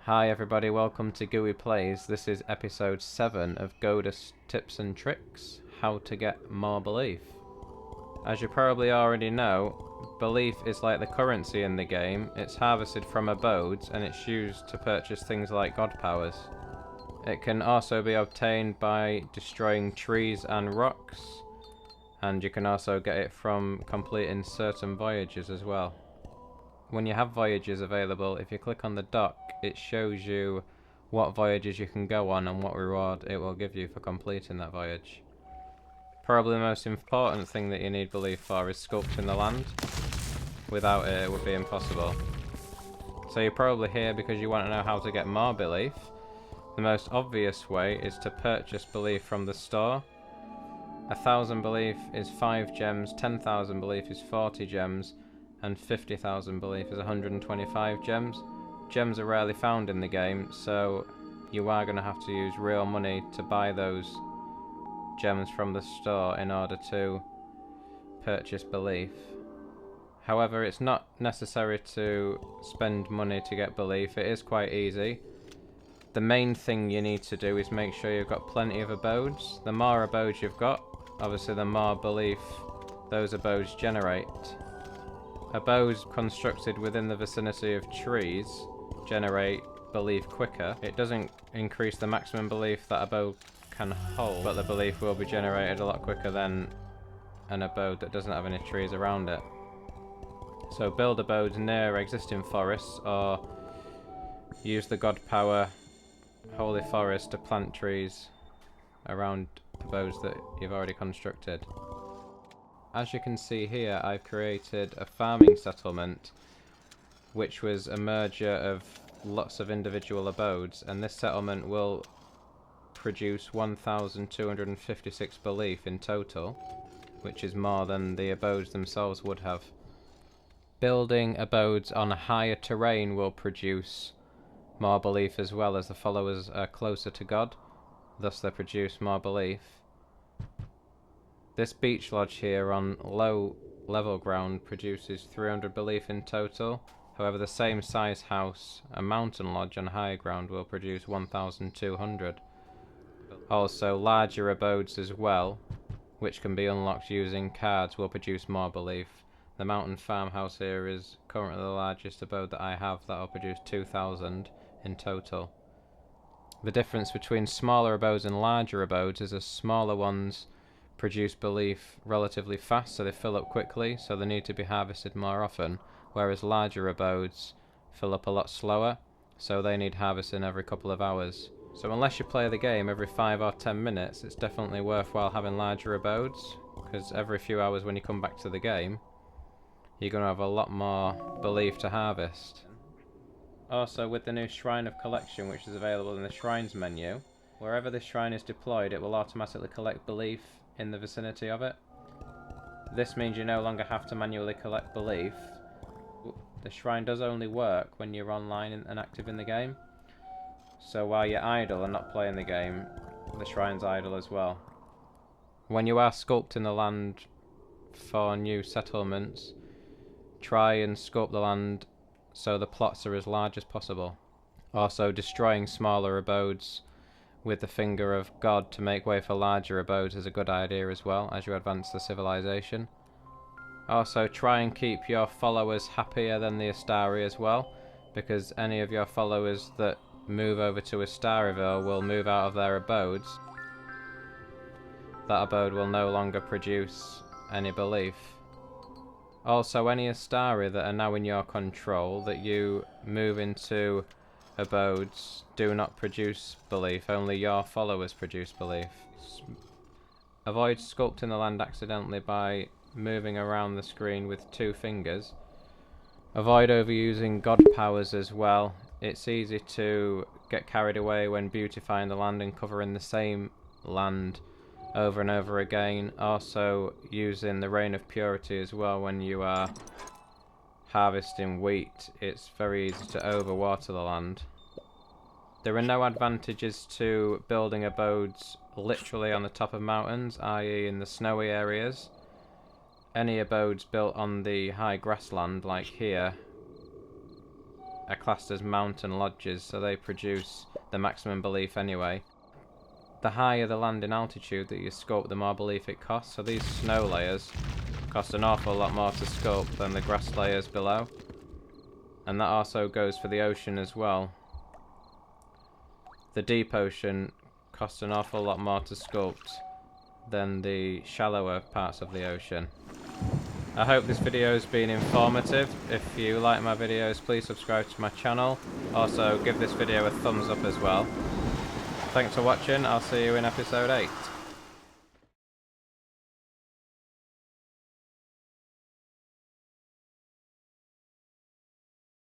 Hi everybody, welcome to Gooey Plays. This is episode 7 of Godus Tips and Tricks, How to Get More Belief. As you probably already know, belief is like the currency in the game. It's harvested from abodes and it's used to purchase things like god powers. It can also be obtained by destroying trees and rocks, and you can also get it from completing certain voyages as well. When you have voyages available, if you click on the dock, it shows you what voyages you can go on and what reward it will give you for completing that voyage. Probably the most important thing that you need belief for is sculpting the land. Without it, it would be impossible. So you're probably here because you want to know how to get more belief. The most obvious way is to purchase belief from the store. 1,000 belief is 5 gems, 10,000 belief is 40 gems, and 50,000 belief is 125 gems. Gems are rarely found in the game, so you are going to have to use real money to buy those gems from the store in order to purchase belief. However, it's not necessary to spend money to get belief. It is quite easy. The main thing you need to do is make sure you've got plenty of abodes. The more abodes you've got, obviously the more belief those abodes generate. Abodes constructed within the vicinity of trees generate belief quicker. It doesn't increase the maximum belief that abode can hold, but the belief will be generated a lot quicker than an abode that doesn't have any trees around it. So build abodes near existing forests, or use the god power holy forest to plant trees around abodes that you've already constructed. As you can see here, I've created a farming settlement which was a merger of lots of individual abodes, and this settlement will produce 1,256 belief in total, which is more than the abodes themselves would have. Building abodes on a higher terrain will produce more belief as well, as the followers are closer to God, thus they produce more belief. This beach lodge here on low level ground produces 300 belief in total. However, the same size house, a mountain lodge on higher ground, will produce 1,200. Also, larger abodes as well, which can be unlocked using cards, will produce more belief. The mountain farmhouse here is currently the largest abode that I have, that will produce 2,000 in total. The difference between smaller abodes and larger abodes is the smaller ones produce belief relatively fast, so they fill up quickly, so they need to be harvested more often, whereas larger abodes fill up a lot slower, so they need harvesting every couple of hours. So unless you play the game every 5 or 10 minutes, it's definitely worthwhile having larger abodes, because every few hours when you come back to the game, you're going to have a lot more belief to harvest. Also, with the new Shrine of Collection, which is available in the Shrines menu, wherever this shrine is deployed, it will automatically collect belief in the vicinity of it. This means you no longer have to manually collect belief. The shrine does only work when you're online and active in the game. So while you're idle and not playing the game, the shrine's idle as well. When you are sculpting the land for new settlements, try and sculpt the land so the plots are as large as possible. Also, destroying smaller abodes with the finger of God to make way for larger abodes is a good idea as well as you advance the civilization. Also, try and keep your followers happier than the Astari as well, because any of your followers that move over to Astariville will move out of their abodes. That abode will no longer produce any belief. Also, any Astari that are now in your control that you move into abodes do not produce belief, only your followers produce belief. Avoid sculpting the land accidentally by moving around the screen with 2 fingers. Avoid overusing god powers as well. It's easy to get carried away when beautifying the land and covering the same land over and over again. Also, using the Rain of Purity as well when you are harvesting wheat. It's very easy to overwater the land. There are no advantages to building abodes literally on the top of mountains, i.e. in the snowy areas. Any abodes built on the high grassland like here are classed as mountain lodges, so they produce the maximum belief anyway. The higher the landing altitude that you sculpt, the more belief it costs. So these snow layers cost an awful lot more to sculpt than the grass layers below. And that also goes for the ocean as well. The deep ocean costs an awful lot more to sculpt than the shallower parts of the ocean. I hope this video has been informative. If you like my videos, please subscribe to my channel. Also, give this video a thumbs up as well. Thanks for watching. I'll see you in episode 8.